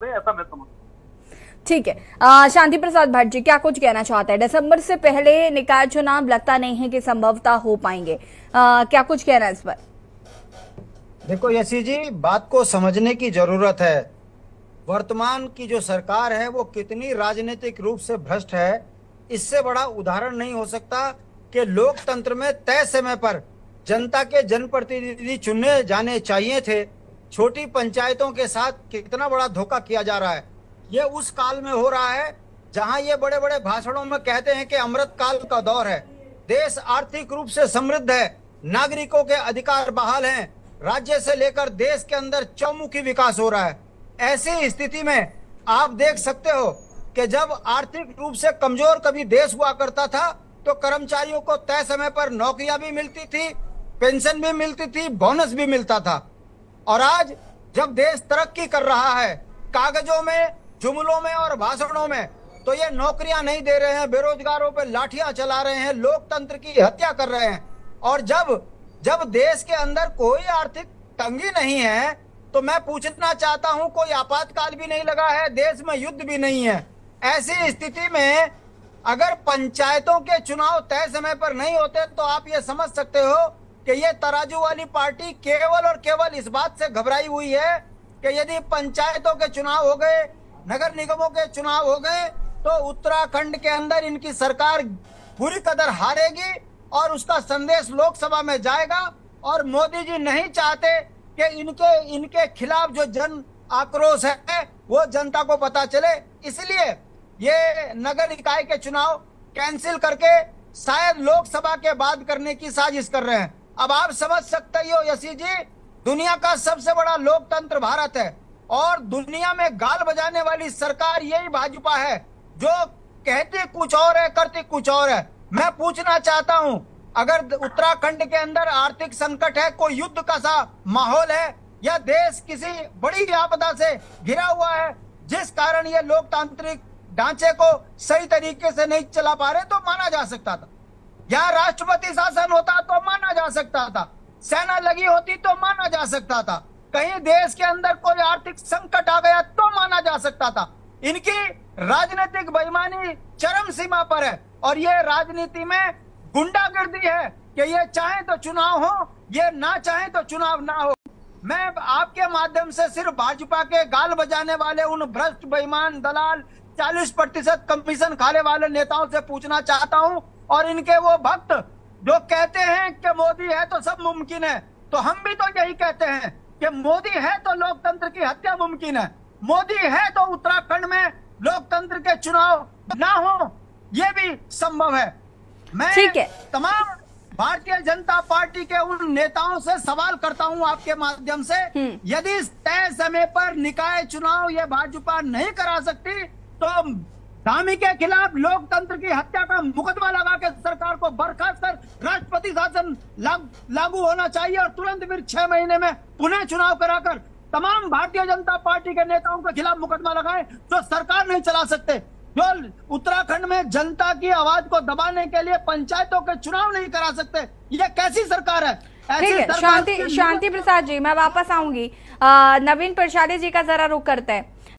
ऐसा मैं समझता हूँ। ठीक है। शांति प्रसाद भट्ट जी क्या कुछ कहना चाहते हैं? दिसंबर से पहले निकाय चुनाव लगता नहीं है कि संभवतः हो पाएंगे, क्या कुछ कहना है इस पर? देखो यशी जी, बात को समझने की जरूरत है। वर्तमान की जो सरकार है वो कितनी राजनीतिक रूप से भ्रष्ट है, इससे बड़ा उदाहरण नहीं हो सकता कि लोकतंत्र में तय समय पर जनता के जनप्रतिनिधि चुने जाने चाहिए थे। छोटी पंचायतों के साथ कितना बड़ा धोखा किया जा रहा है। ये उस काल में हो रहा है जहां ये बड़े बड़े भाषणों में कहते हैं कि अमृत काल का दौर है, देश आर्थिक रूप से समृद्ध है, नागरिकों के अधिकार बहाल हैं, राज्य से लेकर देश के अंदर चौमुखी विकास हो रहा है। ऐसी स्थिति में आप देख सकते हो कि जब आर्थिक रूप से कमजोर कभी देश हुआ करता था तो कर्मचारियों को तय समय पर नौकरियां भी मिलती थी, पेंशन भी मिलती थी, बोनस भी मिलता था। और आज जब देश तरक्की कर रहा है, कागजों में, जुमलों में और भाषणों में, तो ये नौकरियां नहीं दे रहे हैं, बेरोजगारों पर लाठियां चला रहे हैं, लोकतंत्र की हत्या कर रहे हैं। और जब देश के अंदर कोई आर्थिक तंगी नहीं है तो मैं पूछना चाहता हूं, कोई आपातकाल भी नहीं लगा है, देश में युद्ध भी नहीं है। ऐसी स्थिति में अगर पंचायतों के चुनाव तय समय पर नहीं होते तो आप ये समझ सकते हो कि ये तराजू वाली पार्टी केवल और केवल इस बात से घबराई हुई है कि यदि पंचायतों के चुनाव हो गए, नगर निगमों के चुनाव हो गए तो उत्तराखंड के अंदर इनकी सरकार पूरी कदर हारेगी और उसका संदेश लोकसभा में जाएगा। और मोदी जी नहीं चाहते कि इनके खिलाफ जो जन आक्रोश है वो जनता को पता चले, इसलिए ये नगर निकाय के चुनाव कैंसिल करके शायद लोकसभा के बाद करने की साजिश कर रहे हैं। अब आप समझ सकते हो यशी जी, दुनिया का सबसे बड़ा लोकतंत्र भारत है और दुनिया में गाल बजाने वाली सरकार यही भाजपा है, जो कहती कुछ और है, करती कुछ और है। मैं पूछना चाहता हूं, अगर उत्तराखंड के अंदर आर्थिक संकट है, कोई युद्ध का सा माहौल है या देश किसी बड़ी आपदा से घिरा हुआ है जिस कारण ये लोकतांत्रिक ढांचे को सही तरीके से नहीं चला पा रहे, तो माना जा सकता था। यहाँ राष्ट्रपति शासन होता तो माना जा सकता था, सेना लगी होती तो माना जा सकता था, कहीं देश के अंदर कोई आर्थिक संकट आ गया तो माना जा सकता था। इनकी राजनीतिक बेईमानी चरम सीमा पर है और ये राजनीति में गुंडागर्दी है कि ये चाहे तो चुनाव हो, ये ना चाहे तो चुनाव ना हो। मैं आपके माध्यम से सिर्फ भाजपा के गाल बजाने वाले उन भ्रष्ट बेईमान दलाल 40% कमीशन खाने वाले नेताओं से पूछना चाहता हूं, और इनके वो भक्त जो कहते हैं कि मोदी है तो सब मुमकिन है, तो हम भी तो यही कहते हैं कि मोदी है तो लोकतंत्र की हत्या मुमकिन है, मोदी है तो उत्तराखंड में लोकतंत्र के चुनाव ना हो ये भी संभव है। मैं तमाम भारतीय जनता पार्टी के उन नेताओं से सवाल करता हूं आपके माध्यम से, यदि तय समय पर निकाय चुनाव ये भाजपा नहीं करा सकती तो धामी के खिलाफ लोकतंत्र की हत्या का मुकदमा लगा के सरकार को बर्खास्त कर राष्ट्रपति शासन लागू होना चाहिए और तुरंत फिर 6 महीने में पुनः चुनाव कराकर तमाम भारतीय जनता पार्टी के नेताओं के खिलाफ मुकदमा लगाए जो सरकार नहीं चला सकते, जो उत्तराखंड में जनता की आवाज को दबाने के लिए पंचायतों के चुनाव नहीं करा सकते। ये कैसी सरकार है? ठीक है शांति प्रसाद जी, मैं वापस आऊंगी। नवीन प्रसाद जी का जरा रुख करते हैं।